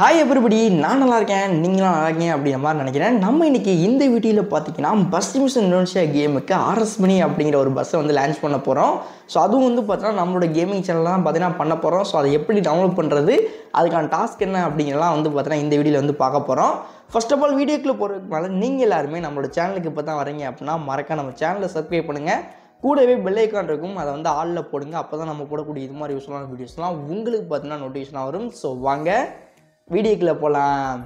Hi everybody, நான் நல்லா இருக்கேன், நீங்களும் நல்லா இருக்கீங்க அப்படிங்கிற மாதிரி நினைக்கிறேன். நம்ம இன்றைக்கி இந்த வீடியோவில் பார்த்தீங்கன்னா பஸ் மிஷன் இந்தோனேஷியா கேமுக்கு ஆர்எஸ் மினி அப்படிங்கிற ஒரு பஸ்ஸை வந்து லான்ச் பண்ண போகிறோம். ஸோ அதுவும் வந்து பார்த்தீங்கன்னா நம்மளோட கேமிங் சேனல்லாம் பார்த்தீங்கன்னா பண்ண போகிறோம். ஸோ அதை எப்படி டவுன்லோட் பண்ணுறது, அதுக்கான டாஸ்க் என்ன அப்படிங்கிறலாம் வந்து பார்த்தீங்கன்னா இந்த வீடியோவில் வந்து பார்க்க போகிறோம். ஃபர்ஸ்ட் ஆஃப் ஆல் வீடியோக்குள்ளே போகிறதுக்கு நீங்கள் எல்லாருமே நம்மளோட சேனலுக்கு இப்போ தான் வரீங்க அப்படின்னா மறக்க நம்ம சேனலை சப்ஸ்கிரைப் பண்ணுங்கள். கூடவே பெல் ஐக்கான் இருக்கும், அதை வந்து ஆலில் போடுங்க. அப்போ தான் நம்ம போடக்கூடிய இது மாதிரி யூஸ்ஃபுல்லான வீடியோஸ்லாம் உங்களுக்கு பார்த்தீங்கன்னா நோட்டிஃபிகேஷன் வரும். ஸோ வாங்க வீடியோக்குள்ள போலாம்.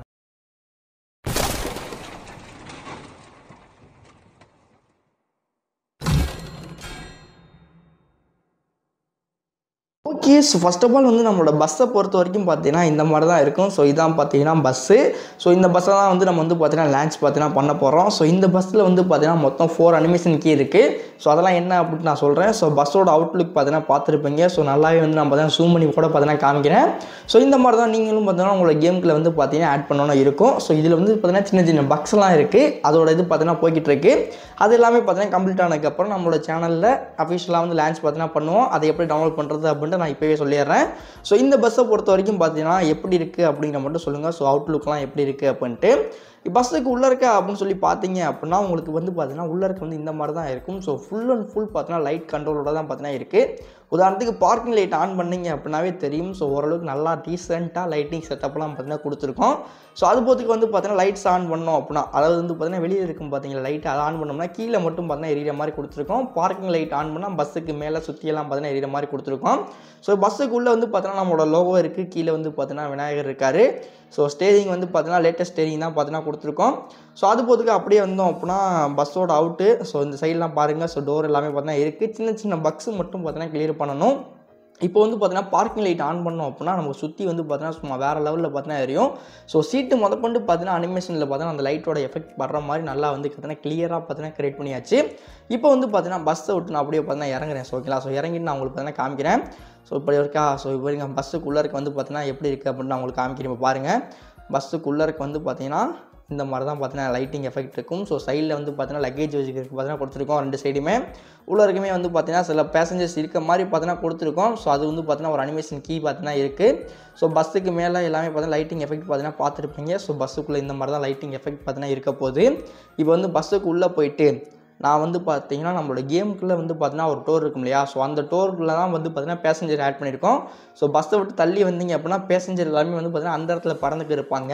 Okay, so first of all வந்து நம்மளோட பஸ்ஸை பொறுத்த வரைக்கும் பார்த்தீங்கன்னா இந்த மாதிரி தான் இருக்கும். ஸோ இதான் பார்த்தீங்கன்னா பஸ்ஸு. ஸோ இந்த பஸ்ஸை தான் வந்து நம்ம வந்து பார்த்தீங்கன்னா லான்ச் பார்த்தீங்கன்னா பண்ண போகிறோம். ஸோ இந்த பஸ்ஸில் வந்து பார்த்தீங்கன்னா மொத்தம் 4 அனிமேஷன் கீ இருக்குது. ஸோ அதெல்லாம் என்ன அப்படின்னு நான் சொல்கிறேன். ஸோ பஸ்ஸோட அவுட்லுக் பார்த்தீங்கன்னா பார்த்துருப்பீங்க. ஸோ நல்லாவே வந்து நான் பார்த்தீங்கன்னா ஜூம் பண்ணி கூட பார்த்தீங்கன்னா காமிக்கிறேன். ஸோ இந்த மாதிரி தான் நீங்களும் பார்த்தீங்கன்னா உங்களோட கேமுக்குள்ள வந்து பார்த்தீங்கன்னா ஆட் பண்ணணும் இருக்கும். ஸோ இதில் வந்து பார்த்தீங்கன்னா சின்ன சின்ன பக்ஸ்லாம் இருக்குது. அதோட இது பார்த்தீங்கன்னா போய்கிட்டு இருக்கு. அது எல்லாமே பார்த்தீங்கன்னா கம்ப்ளீட் ஆனதுக்கப்புறம் நம்மளோட சேனலில் அஃபிஷியலாக வந்து லான்ச் பார்த்தீங்கன்னா பண்ணுவோம். அதை எப்படி டவுன்லோட் பண்ணுறது அப்படின்ட்டு நான் இப்போவே சொல்லிடுறேன். ஸோ இந்த பஸ்ஸை பொறுத்த வரைக்கும் பார்த்தீங்கன்னா எப்படி இருக்குது அப்படிங்கிற மட்டும் சொல்லுங்கள். ஸோ அவுட்லுக்லாம் எப்படி இருக்குது அப்படின்ட்டு. பஸ்ஸுக்கு உள்ளே இருக்க அப்படின்னு சொல்லி பார்த்தீங்க அப்படின்னா உங்களுக்கு வந்து பார்த்தீங்கன்னா உள்ளே இருக்க வந்து இந்த மாதிரி தான் இருக்கும். ஸோ ஃபுல் அண்ட் ஃபுல் பார்த்தீங்கன்னா லைட் கண்ட்ரோலோட தான் பார்த்தீங்கன்னா இருக்குது. உதாரணத்துக்கு பார்க்கிங் லைட் ஆன் பண்ணிங்க அப்படின்னாவே தெரியும். ஸோ ஓரளவுக்கு நல்லா டீசெண்டாக லைட்டிங் செட்டப்லாம் பார்த்தீங்கன்னா கொடுத்துருக்கோம். ஸோ அது போத்துக்கு வந்து பார்த்தீங்கன்னா லைட்ஸ் ஆன் பண்ணோம் அப்படின்னா, அதாவது வந்து பார்த்தீங்கன்னா வெளியே இருக்கும் பார்த்தீங்களா லைட், அதை ஆன் பண்ணோம்னா கீழே மட்டும் பார்த்தீங்கன்னா எரியிற மாதிரி கொடுத்துருக்கோம். பார்க்கிங் லைட் ஆன் பண்ணால் பஸ்ஸுக்கு மேலே சுற்றியெல்லாம் பார்த்தீங்கன்னா எரியிற மாதிரி கொடுத்துருக்கோம். ஸோ பஸ்ஸுக்குள்ளே வந்து பார்த்தீங்கன்னா நம்மளோட லோகோ இருக்குது. கீழே வந்து பார்த்தீங்கன்னா விநாயகர் இருக்கார். ஸோ ஸ்டேரிங் வந்து பார்த்தீங்கன்னா லேட்டஸ்ட் ஸ்டேரிங் தான் பார்த்தீங்கன்னா கொடுத்துருக்கோம். ஸோ அது போதுக்கு அப்படியே வந்தோம் அப்படின்னா பஸ்ஸோட அவுட்டு. ஸோ இந்த சைட்லாம் பாருங்கள். ஸோ டோர் எல்லாமே பார்த்தீங்கன்னா இருக்குது. சின்ன சின்ன பக்ஸு மட்டும் பார்த்தீங்கன்னா கிளியர் பண்ணணும். இப்போ வந்து பார்த்தீங்கன்னா பார்க்கிங் லைட் ஆன் பண்ணோம் அப்படின்னா நமக்கு சுற்றி வந்து பார்த்தீங்கன்னா சும்மா வேறு லெவலில் பார்த்தீங்கன்னா எரியும். ஸோ சீட்டு முதற்கொண்டு பார்த்தீங்கன்னா அனிமேஷனில் பார்த்தீங்கன்னா அந்த லைட்டோட எஃபெக்ட் படுற மாதிரி நல்லா வந்து பார்த்தீங்கன்னா கிளியராக பார்த்தீங்கன்னா கிரியேட் பண்ணியாச்சு. இப்போ வந்து பார்த்தீங்கன்னா பஸ்ஸை விட்டு நான் அப்படியே பார்த்தீங்கன்னா இறங்குறேன். ஸோ ஓகேங்களா. ஸோ இறங்கிட்டு நான் உங்களுக்கு பார்த்தீங்கன்னா காமிக்கிறேன். ஸோ இப்படி இருக்கா. ஸோ இப்போ எங்கள் பஸ்ஸுக்குள்ளே இருக்க வந்து பார்த்தீங்கன்னா எப்படி இருக்குது அப்படின்னு நான் உங்களுக்கு காமிக்கிறேன். இப்போ பாருங்கள், பஸ்ஸுக்குள்ளே இருக்க வந்து பார்த்தீங்கன்னா இந்த மாதிரி தான் பார்த்தீங்கன்னா லைட்டிங் எஃபெக்ட் இருக்கும். ஸோ சைடில் வந்து பார்த்தீங்கன்னா லக்கேஜ் வச்சுக்கிறதுக்கு பார்த்தீங்கன்னா கொடுத்துருக்கோம். 2 சைடுமே உள்ள இருக்குமே வந்து பார்த்தீங்கன்னா சில பேசஞ்சர்ஸ் இருக்க மாதிரி பார்த்தீங்கன்னா கொடுத்துருக்கோம். ஸோ அது வந்து பார்த்தீங்கன்னா ஒரு அனிமேஷன் கீ பார்த்தீங்கன்னா இருக்குது. ஸோ பஸ்ஸுக்கு மேலே எல்லாமே பார்த்தீங்கன்னா லைட்டிங் எஃபெக்ட் பார்த்தீங்கன்னா பார்த்துருப்பீங்க. ஸோ பஸ்ஸுக்குள்ளே இந்த மாதிரி தான் லைட்டிங் எஃபெக்ட் பார்த்தீங்கன்னா இருக்க போகுது. இப்போ வந்து பஸ்ஸுக்கு உள்ளே போயிட்டு நான் வந்து பார்த்தீங்கன்னா நம்மளோட கேமுக்குள்ளே வந்து பார்த்தீங்கன்னா ஒரு டோர் இருக்கும் இல்லையா. ஸோ அந்த டோருக்குள்ளே தான் வந்து பார்த்தீங்கன்னா பேசஞ்சர் ஆட் பண்ணியிருக்கோம். ஸோ பஸ்ஸை விட்டு தள்ளி வந்தீங்க அப்படின்னா பேசஞ்சர் எல்லாருமே வந்து பார்த்தீங்கன்னா அந்த இடத்துல பறந்துட்டு இருப்பாங்க.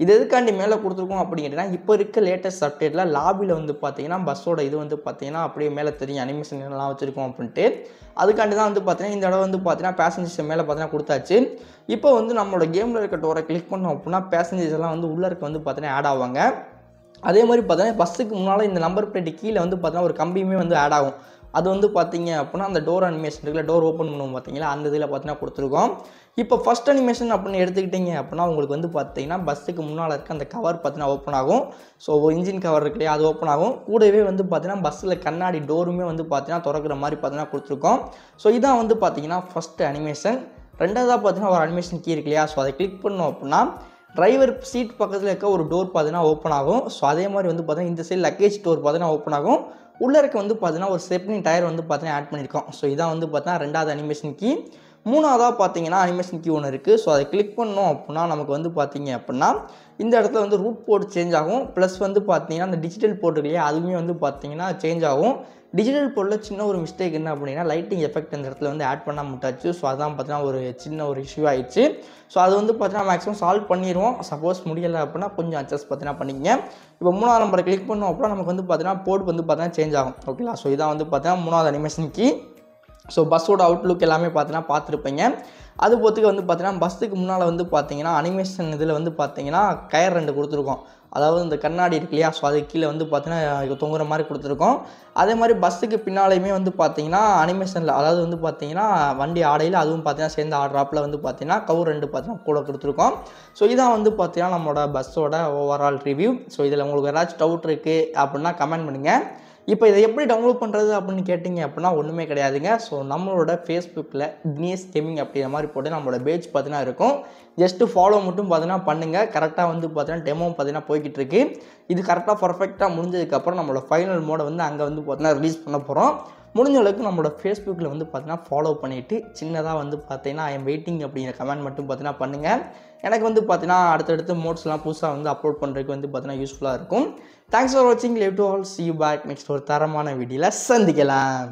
இது எதுக்காண்டி மேலே கொடுத்துருக்கோம் அப்படின்னா இப்போ இருக்க லேட்டஸ்ட் அப்டேட்டில் லாபியில் வந்து பார்த்தீங்கன்னா பஸ்ஸோட இது வந்து பார்த்தீங்கன்னா அப்படியே மேலே தெரியும் அனிமேஷன் எல்லாம் வச்சுருக்கோம் அப்படின்ட்டு. அதுக்காண்டி தான் வந்து பார்த்தீங்கன்னா இந்த இடம் வந்து பார்த்தீங்கன்னா பேசஞ்சர்ஸ் மேலே பார்த்தீங்கன்னா கொடுத்தாச்சு. இப்போ வந்து நம்மளோட கேமில் இருக்க டோரை கிளிக் பண்ணோம் அப்படின்னா பேசஞ்சர்ஸ் எல்லாம் வந்து உள்ளே இருக்க வந்து பார்த்தீங்கன்னா ஆட் ஆவாங்க. அதே மாதிரி பார்த்தீங்கன்னா பஸ்ஸுக்கு முன்னால் இந்த நம்பர் பிளேட்டு கீழே வந்து பார்த்தீங்கன்னா ஒரு கம்பியுமே வந்து ஆட் ஆகும். அது வந்து பார்த்தீங்க அப்படின்னா அந்த டோர் அனிமேஷன் இருக்குல்ல, டோர் ஓப்பன் பண்ணுவோம் பார்த்தீங்களா, அந்த இதில் பார்த்தீங்கன்னா கொடுத்துருக்கோம். இப்போ ஃபஸ்ட் அனிமேஷன் அப்படின்னு எடுத்துக்கிட்டிங்க அப்படின்னா உங்களுக்கு வந்து பார்த்தீங்கன்னா பஸ்ஸுக்கு முன்னால் இருக்க அந்த கவர் பார்த்தீங்கன்னா ஓப்பன் ஆகும். ஸோ இன்ஜின் கவர் இருக்கு இல்லையா, அது ஓப்பன் ஆகும். கூடவே வந்து பார்த்தீங்கன்னா பஸ்ஸில் கண்ணாடி டோருமே வந்து பார்த்தீங்கன்னா திறக்கிற மாதிரி பார்த்தீங்கன்னா கொடுத்துருக்கோம். ஸோ இதான் வந்து பார்த்தீங்கன்னா ஃபஸ்ட்டு அனிமேஷன். ரெண்டாவதாக பார்த்தீங்கன்னா ஒரு அனிமேஷன் கீ இருக்கு இல்லையா. ஸோ அதை கிளிக் பண்ணோம் அப்படின்னா டிரைவர் சீட் பக்கத்தில் இருக்க ஒரு டோர் பார்த்தீங்கன்னா ஓப்பன் ஆகும். ஸோ அதே மாதிரி வந்து பார்த்தீங்கன்னா இந்த சைடு லக்கேஜ் டோர் பார்த்தீங்கன்னா ஓப்பன் ஆகும். உள்ளே இருக்க வந்து பார்த்தீங்கன்னா ஒரு ஸ்டெப்னி டயர் வந்து பார்த்தீங்கன்னா ஆட் பண்ணியிருக்கோம். ஸோ இதான் வந்து பார்த்தீங்கன்னா ரெண்டாவது அனிமேஷன் கீ. மூணாவதாக பார்த்தீங்கன்னா அனிமேஷன் கீ ஒன்று இருக்குது. ஸோ அதை கிளிக் பண்ணோம் அப்படின்னா நமக்கு வந்து பார்த்தீங்க அப்படின்னா இந்த இடத்துல வந்து ரூட் போர்ட் சேஞ்ச் ஆகும். ப்ளஸ் வந்து பார்த்தீங்கன்னா அந்த டிஜிட்டல் போர்ட் இருக்கு இல்லையா, அதுவுமே வந்து பார்த்தீங்கன்னா சேஞ்ச் ஆகும். டிஜிட்டல் போர்டில் சின்ன ஒரு மிஸ்டேக் என்ன அப்படின்னா லைட்டிங் எஃபெக்ட் அந்த இடத்துல வந்து ஆட் பண்ண முட்டாச்சு. ஸோ அதான் பார்த்தீங்கன்னா ஒரு சின்ன ஒரு இஷ்யூ ஆயிடுச்சு. ஸோ அது வந்து பார்த்தீங்கன்னா மேக்ஸிமம் சால்வ் பண்ணிடுவோம். சப்போஸ் முடியலை அப்படின்னா கொஞ்சம் அட்ஜஸ்ட் பார்த்தீங்கன்னா பண்ணிக்கங்க. இப்போ 3ஆவது நம்பரை கிளிக் பண்ணோம் அப்படின்னா நமக்கு வந்து பார்த்தீங்கன்னா போர்ட் வந்து பார்த்தீங்கன்னா சேஞ்ச் ஆகும். ஓகேங்களா. ஸோ இதான் வந்து பார்த்தீங்கன்னா 3ஆவது அனிமேஷன் கீ. ஸோ பஸ்ஸோட அவுட்லுக் எல்லாமே பார்த்தீங்கன்னா பார்த்துருப்பீங்க. அது போத்துக்கு வந்து பார்த்தீங்கன்னா பஸ்ஸுக்கு முன்னால் வந்து பார்த்தீங்கன்னா அனிமேஷன் இதில் வந்து பார்த்தீங்கன்னா கயர் 2 கொடுத்துருக்கோம். அதாவது இந்த கண்ணாடி இருக்கு இல்லையா, ஸோ அது கீழே வந்து பார்த்தீங்கன்னா தொங்குற மாதிரி கொடுத்துருக்கோம். அதே மாதிரி பஸ்ஸுக்கு பின்னாலேயுமே வந்து பார்த்தீங்கன்னா அனிமேஷனில், அதாவது வந்து பார்த்தீங்கன்னா வண்டி ஆடையில் அதுவும் பார்த்தீங்கன்னா சேர்ந்து ஆடுறாப்பில் வந்து பார்த்தீங்கன்னா கவர் 2 பார்த்தீங்கன்னா கூட கொடுத்துருக்கோம். ஸோ இதான் வந்து பார்த்தீங்கன்னா நம்மளோட பஸ்ஸோட ஓவரால் ரிவ்யூ. ஸோ இதில் உங்களுக்கு ஏதாச்சும் டவுட் இருக்குது அப்படின்னா கமெண்ட் பண்ணுங்கள். இப்போ இதை எப்படி டவுன்லோட் பண்ணுறது அப்படின்னு கேட்டிங்க அப்படின்னா ஒன்றுமே கிடையாதுங்க. ஸோ நம்மளோட ஃபேஸ்புக்கில் இக்னியஸ் கேமிங் அப்படிங்கிற மாதிரி போட்டு நம்மளோட பேஜ் பார்த்தீங்கன்னா இருக்கும். ஜஸ்ட்டு ஃபாலோ மட்டும் பார்த்தீங்கன்னா பண்ணுங்கள். கரெக்டாக வந்து பார்த்தீங்கன்னா டெமோ பார்த்தீங்கன்னா போய்கிட்டு இருக்கு. இது கரெக்டாக பர்ஃபெக்டாக முடிஞ்சதுக்கப்புறம் நம்மளோட ஃபைனல் மோடை வந்து அங்கே வந்து பார்த்தீங்கன்னா ரிலீஸ் பண்ண போகிறோம். முடிஞ்ச அளவுக்கு நம்மளோட ஃபேஸ்புக்கில் வந்து பார்த்தீங்கன்னா ஃபாலோ பண்ணிவிட்டு சின்னதாக வந்து பார்த்தீங்கன்னா ஐ எம் வெயிட்டிங் அப்படிங்கிற கமெண்ட் மட்டும் பார்த்தீங்கன்னா பண்ணுங்கள். எனக்கு வந்து பார்த்தீங்கன்னா அடுத்தடுத்து மோட்ஸ்லாம் புதுசாக வந்து அப்லோட் பண்ணுறதுக்கு வந்து பார்த்தீங்கன்னா யூஸ்ஃபுல்லாக இருக்கும். தேங்க்ஸ் ஃபார் வாட்சிங். Live to all. see you back next ஒரு தரமான வீடியோவில் சந்திக்கலாம்.